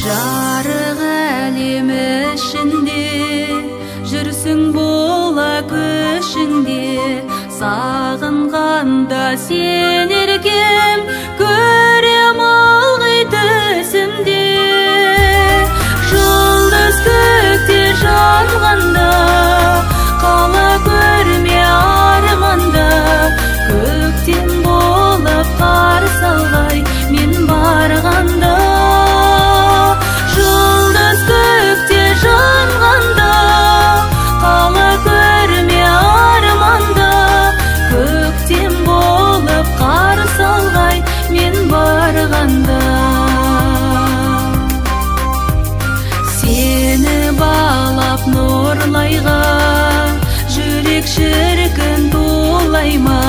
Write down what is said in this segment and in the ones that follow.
Жарық әлем ішінде жүрсің бола көшіңде, сағынғанда сен еркем көрем ылғи түсімде. Жұлдыз көкте жанғанда қала көрме арманда, көктем болып қарсы алғай мен барғанда. Жұлдыз көкте жанғанда қала көрме арманда, көктем болып қарсы алғай мен барғанда. Сені балап нұрлайға жүрек шіркін тулай ма,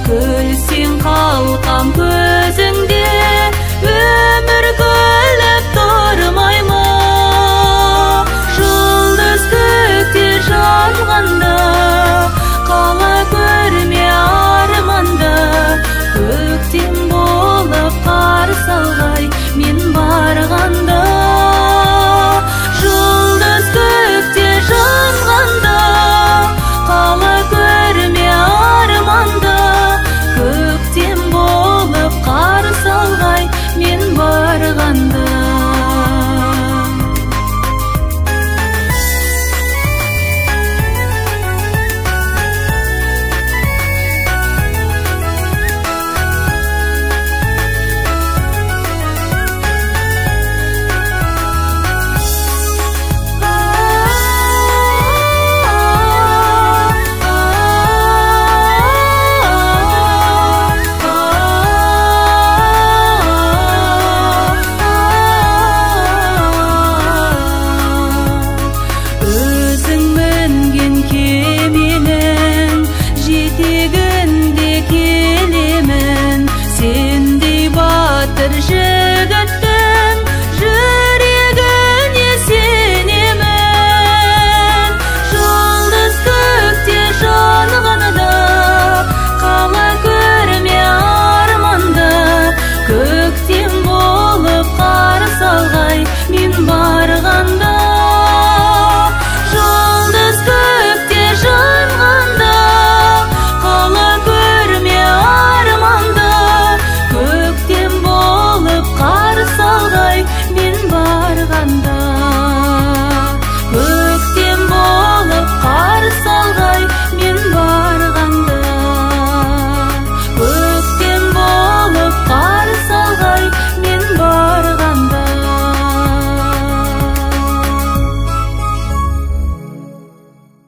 күлсең қалқам